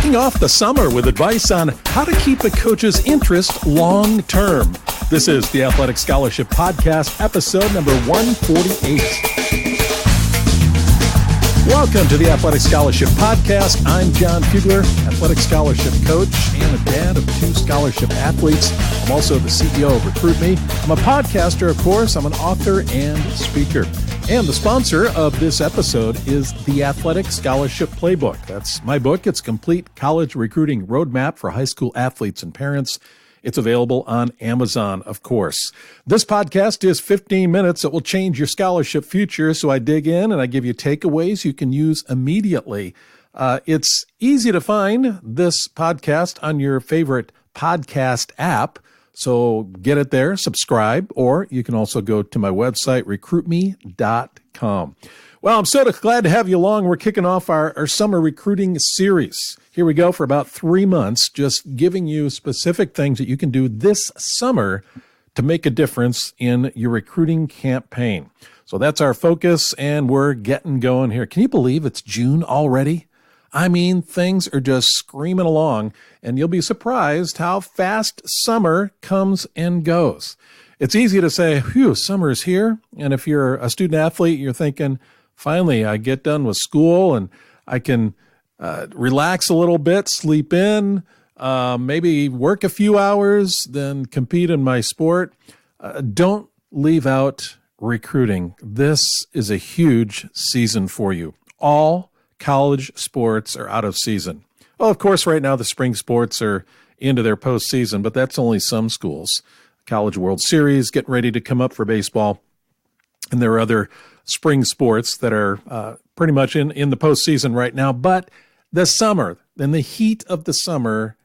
Kicking off the summer with advice on how to keep a coach's interest long term. This is the Athletic Scholarship Podcast, episode number 148. Welcome to the Athletic Scholarship Podcast. I'm Jon Fugler, athletic scholarship coach and a dad of 2 scholarship athletes. I'm also the CEO of Recruit Me. I'm a podcaster, of course. I'm an author and speaker. And the sponsor of this episode is the Athletic Scholarship Playbook. That's my book. It's a complete college recruiting roadmap for high school athletes and parents. It's available on Amazon, of course. This podcast is 15 minutes. It will change your scholarship future. So I dig in and I give you takeaways you can use immediately. It's easy to find this podcast on your favorite podcast app. So get it there, subscribe, or you can also go to my website, recruitme.com. Well, I'm so glad to have you along. We're kicking off our summer recruiting series. Here we go for about 3 months, just giving you specific things that you can do this summer to make a difference in your recruiting campaign. So that's our focus, and we're getting going here. Can you believe it's June already? I mean, things are just screaming along, and you'll be surprised how fast summer comes and goes. It's easy to say, phew, summer is here. And if you're a student athlete, you're thinking, finally, I get done with school and I can relax a little bit, sleep in, maybe work a few hours, then compete in my sport. Don't leave out recruiting. This is a huge season for you. All college sports are out of season. Well, of course, right now the spring sports are into their postseason, but that's only some schools. College World Series getting ready to come up for baseball, and there are other spring sports that are pretty much in the postseason right now. But the summer, in the heat of the summer,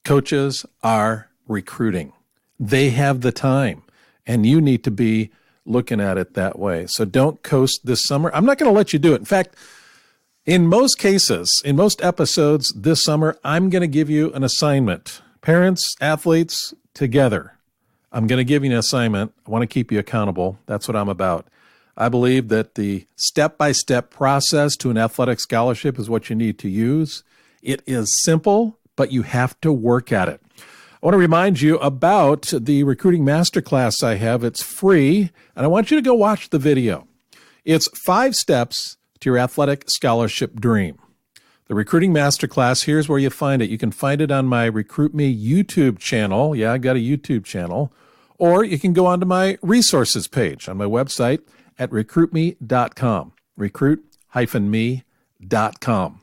coaches are recruiting. They have the time, and you need to be looking at it that way. So don't coast this summer. I'm not going to let you do it. In fact, in most cases, in most episodes this summer, I'm going to give you an assignment. Parents, athletes, together. I'm going to give you an assignment. I want to keep you accountable. That's what I'm about. I believe that the step-by-step process to an athletic scholarship is what you need to use. It is simple, but you have to work at it. I want to remind you about the recruiting masterclass I have. It's free, and I want you to go watch the video. It's 5 steps to your athletic scholarship dream. The recruiting masterclass, here's where you find it. You can find it on my Recruit Me YouTube channel. Yeah, I got a YouTube channel. Or you can go onto my resources page on my website at recruitme.com, recruit-me.com.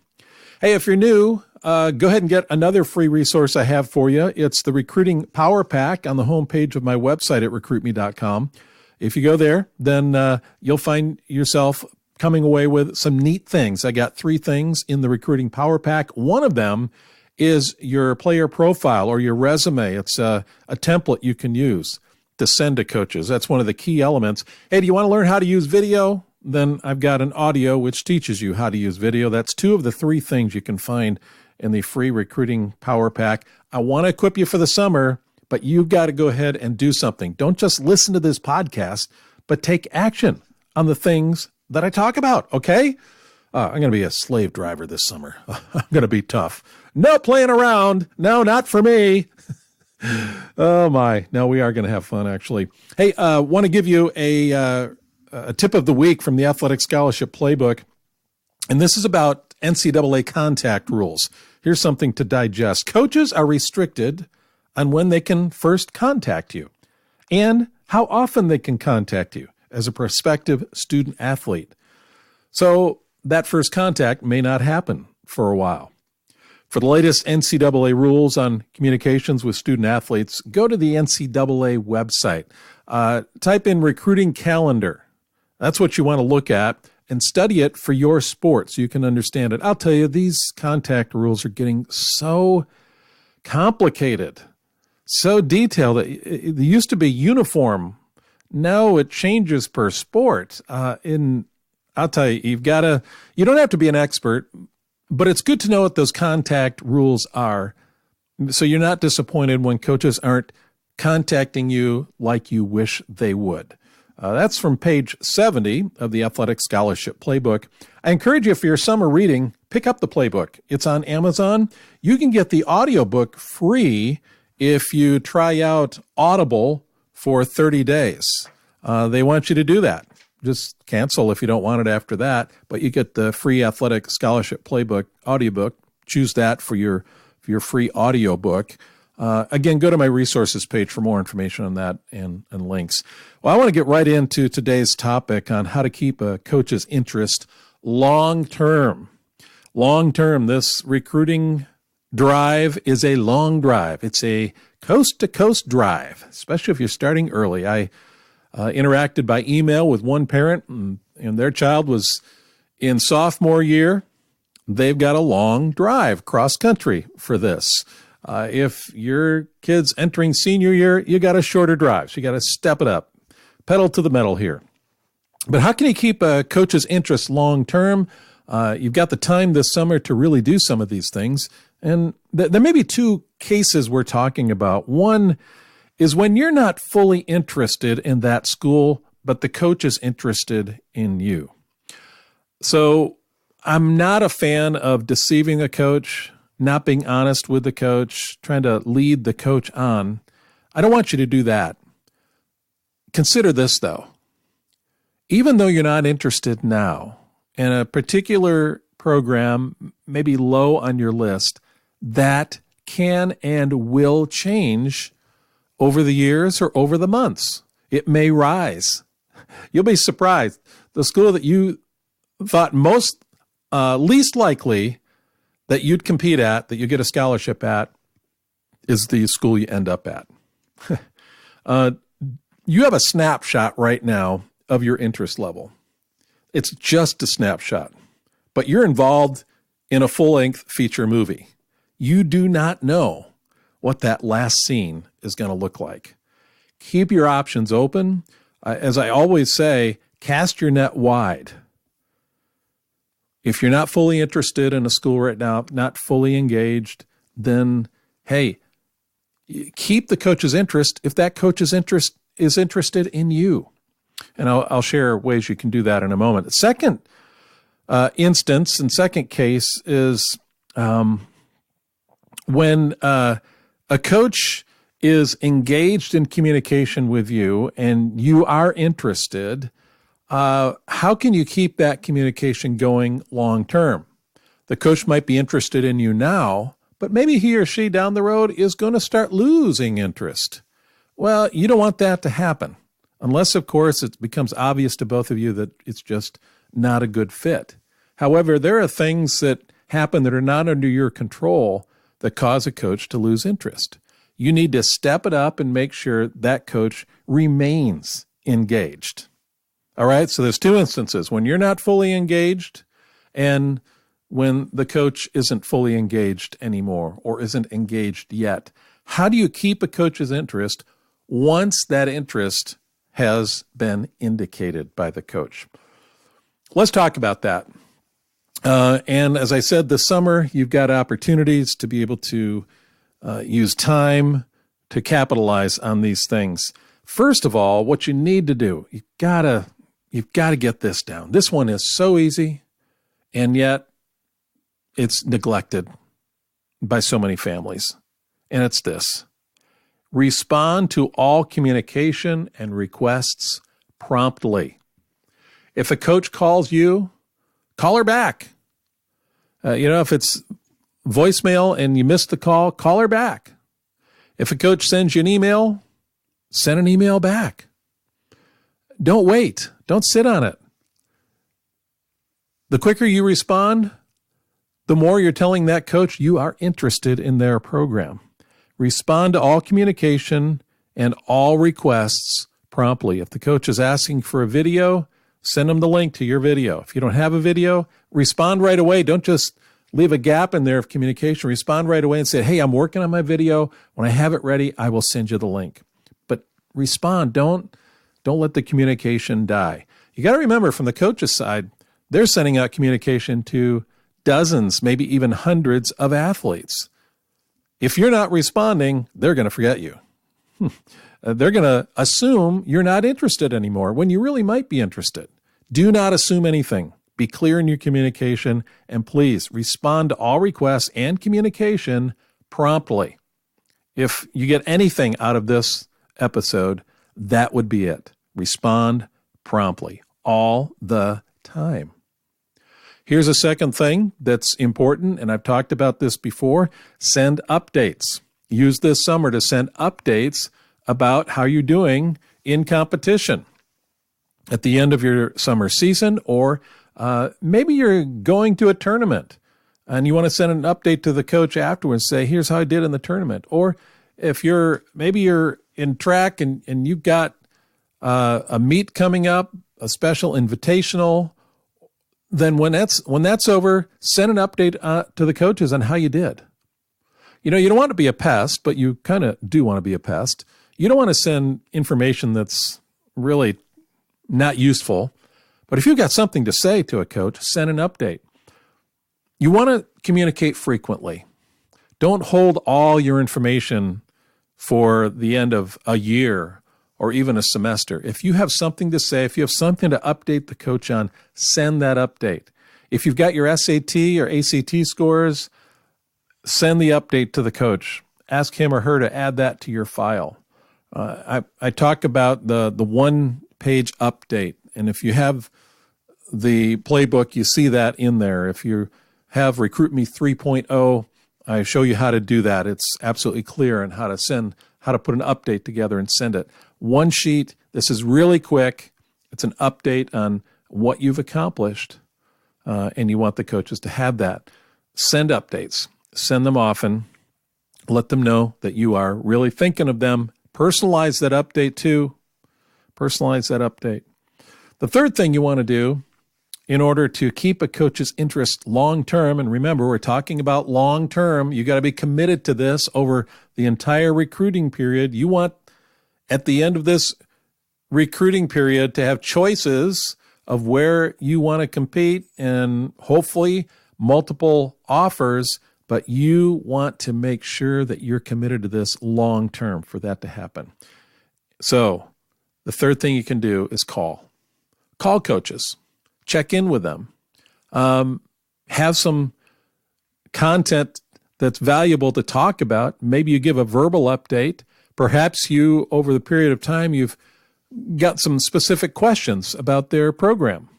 Hey, if you're new, go ahead and get another free resource I have for you. It's the Recruiting Power Pack on the homepage of my website at recruitme.com. If you go there, then you'll find yourself coming away with some neat things. I got 3 things in the Recruiting Power Pack. One of them is your player profile or your resume. It's a template you can use to send to coaches. That's one of the key elements. Hey, do you want to learn how to use video? Then I've got an audio which teaches you how to use video. That's 2 of the 3 things you can find in the free Recruiting Power Pack. I want to equip you for the summer, but you've got to go ahead and do something. Don't just listen to this podcast, but take action on the things that I talk about, okay? I'm going to be a slave driver this summer. I'm going to be tough. No playing around. No, not for me. Oh, my. No, we are going to have fun, actually. Hey, want to give you a tip of the week from the Athletic Scholarship Playbook, and this is about NCAA contact rules. Here's something to digest. Coaches are restricted on when they can first contact you and how often they can contact you as a prospective student athlete. So that first contact may not happen for a while. For the latest NCAA rules on communications with student athletes, go to the NCAA website. Type in recruiting calendar. That's what you want to look at and study it for your sport so you can understand it. I'll tell you, these contact rules are getting so complicated, so detailed. It used to be uniform. Now it changes per sport. I'll tell you, you don't have to be an expert, but it's good to know what those contact rules are so you're not disappointed when coaches aren't contacting you like you wish they would. That's from page 70 of the Athletic Scholarship Playbook. I encourage you, for your summer reading, pick up the Playbook. It's on Amazon. You can get the audiobook free if you try out Audible for 30 days. They want you to do that. Just cancel if you don't want it after that, but you get the free Athletic Scholarship Playbook audiobook. Choose that for your free audiobook. Again, go to my resources page for more information on that and links. Well, I want to get right into today's topic on how to keep a coach's interest long-term. Long-term, this recruiting drive is a long drive. It's a coast-to-coast drive, especially if you're starting early. I interacted by email with one parent, and their child was in sophomore year. They've got a long drive cross-country for this. If your kid's entering senior year, you got a shorter drive. So you got to step it up, pedal to the metal here. But how can you keep a coach's interest long-term? You've got the time this summer to really do some of these things. And there may be two cases we're talking about. One is when you're not fully interested in that school, but the coach is interested in you. So I'm not a fan of deceiving a coach, not being honest with the coach, trying to lead the coach on. I don't want you to do that. Consider this, though. Even though you're not interested now, and a particular program may be low on your list, that can and will change over the years or over the months. It may rise. You'll be surprised. The school that you thought least likely that you'd compete at, that you get a scholarship at, is the school you end up at. You have a snapshot right now of your interest level. It's just a snapshot, but you're involved in a full-length feature movie. You do not know what that last scene is going to look like. Keep your options open. As I always say, cast your net wide. If you're not fully interested in a school right now, not fully engaged, then, hey, keep the coach's interest if that coach's interest is interested in you. And I'll share ways you can do that in a moment. The second instance and second case is when a coach is engaged in communication with you and you are interested. How can you keep that communication going long term? The coach might be interested in you now, but maybe he or she down the road is going to start losing interest. Well, you don't want that to happen, unless, of course, it becomes obvious to both of you that it's just not a good fit. However, there are things that happen that are not under your control that cause a coach to lose interest. You need to step it up and make sure that coach remains engaged. All right, so there's two instances: when you're not fully engaged and when the coach isn't fully engaged anymore or isn't engaged yet. How do you keep a coach's interest once that interest has been indicated by the coach? Let's talk about that. And as I said, this summer, you've got opportunities to be able to use time to capitalize on these things. First of all, what you need to do, you've got to get this down. This one is so easy, and yet it's neglected by so many families. And it's this: respond to all communication and requests promptly. If a coach calls you, call her back. If it's voicemail and you missed the call, call her back. If a coach sends you an email, send an email back. Don't wait. Don't sit on it. The quicker you respond, the more you're telling that coach you are interested in their program. Respond to all communication and all requests promptly. If the coach is asking for a video, send them the link to your video. If you don't have a video, respond right away. Don't just leave a gap in there of communication. Respond right away and say, hey, I'm working on my video. When I have it ready, I will send you the link. But respond. Don't let the communication die. You got to remember, from the coach's side, they're sending out communication to dozens, maybe even hundreds of athletes. If you're not responding, they're going to forget you. they're going to assume you're not interested anymore when you really might be interested. Do not assume anything. Be clear in your communication, and please respond to all requests and communication promptly. If you get anything out of this episode, that would be it. Respond promptly all the time. Here's a second thing that's important, and I've talked about this before. Send updates. Use this summer to send updates about how you're doing in competition at the end of your summer season, or maybe you're going to a tournament and you want to send an update to the coach afterwards, say, here's how I did in the tournament. Or if maybe you're in track and you've got a meet coming up, a special invitational, then when that's over, send an update to the coaches on how you did. You don't want to be a pest, but you kind of do want to be a pest. You don't want to send information that's really not useful. But if you've got something to say to a coach, send an update. You want to communicate frequently. Don't hold all your information for the end of a year or even a semester. If you have something to say, if you have something to update the coach on, send that update. If you've got your SAT or ACT scores, send the update to the coach. Ask him or her to add that to your file. I talk about the one-page update, and if you have the playbook, you see that in there. If you have Recruit Me 3.0, I show you how to do that. It's absolutely clear on how to put an update together and send it. One sheet. This is really quick. It's an update on what you've accomplished, and you want the coaches to have that. Send updates. Send them often. Let them know that you are really thinking of them. Personalize that update too. Personalize that update. The third thing you want to do in order to keep a coach's interest long-term, and remember, we're talking about long-term, you got to be committed to this over the entire recruiting period. You want, at the end of this recruiting period, to have choices of where you want to compete and hopefully multiple offers, but you want to make sure that you're committed to this long-term for that to happen. So the third thing you can do is call. Call coaches. Check in with them. Have some content that's valuable to talk about. Maybe you give a verbal update. Perhaps you, over the period of time, you've got some specific questions about their program.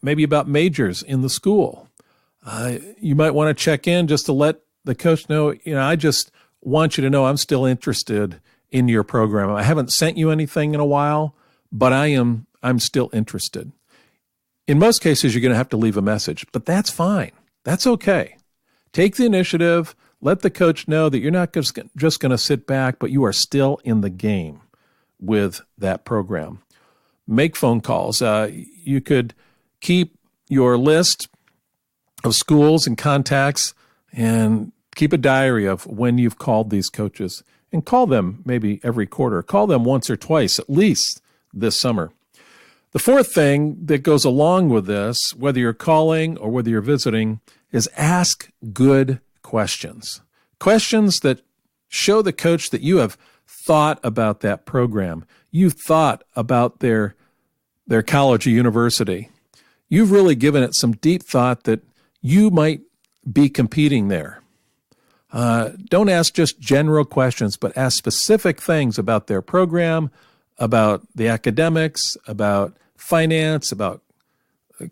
Maybe about majors in the school. You might want to check in just to let the coach know, I just want you to know I'm still interested in your program. I haven't sent you anything in a while, but I'm still interested. In most cases, you're going to have to leave a message, but that's fine. That's okay. Take the initiative. Let the coach know that you're not just going to sit back, but you are still in the game with that program. Make phone calls. You could keep your list of schools and contacts and keep a diary of when you've called these coaches, and call them maybe every quarter. Call them once or twice, at least this summer. The fourth thing that goes along with this, whether you're calling or whether you're visiting, is ask good questions. Questions that show the coach that you have thought about that program. You've thought about their college or university. You've really given it some deep thought that you might be competing there. Don't ask just general questions, but ask specific things about their program, about the academics, about finance, about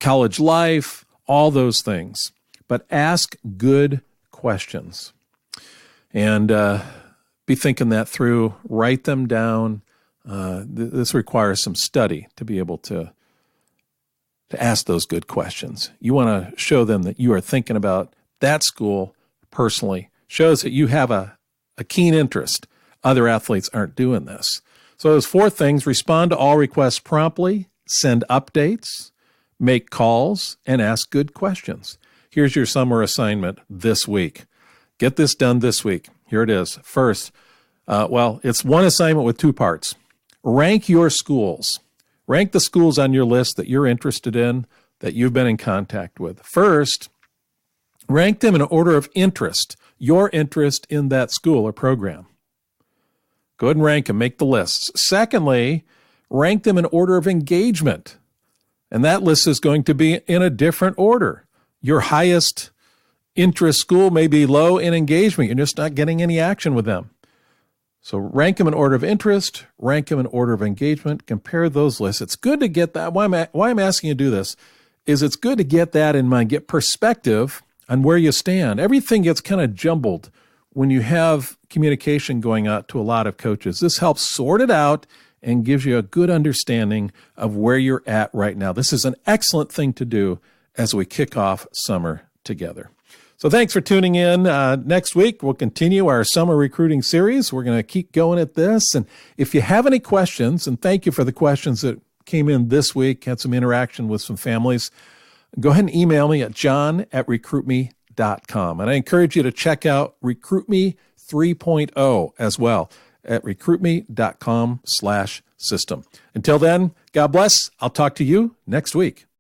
college life, all those things. But ask good questions. And be thinking that through. Write them down. This requires some study to be able to ask those good questions. You want to show them that you are thinking about that school personally. Shows that you have a keen interest. Other athletes aren't doing this. So those four things: respond to all requests promptly, send updates, make calls, and ask good questions. Here's your summer assignment this week. Get this done this week. Here it is. First, it's one assignment with two parts. Rank your schools. Rank the schools on your list that you're interested in, that you've been in contact with. First, rank them in order of interest, your interest in that school or program. Go ahead and rank them, make the lists. Secondly, rank them in order of engagement. And that list is going to be in a different order. Your highest interest school may be low in engagement. You're just not getting any action with them. So rank them in order of interest, rank them in order of engagement, compare those lists. It's good to get that. Why I'm asking you to do this is it's good to get that in mind, get perspective on where you stand. Everything gets kind of jumbled when you have communication going out to a lot of coaches. This helps sort it out and gives you a good understanding of where you're at right now. This is an excellent thing to do as we kick off summer together. So thanks for tuning in. Next week, we'll continue our summer recruiting series. We're going to keep going at this. And if you have any questions, and thank you for the questions that came in this week, had some interaction with some families, go ahead and email me at john@recruitme.com. And I encourage you to check out RecruitMe 3.0 as well at recruitme.com/system. Until then, God bless. I'll talk to you next week.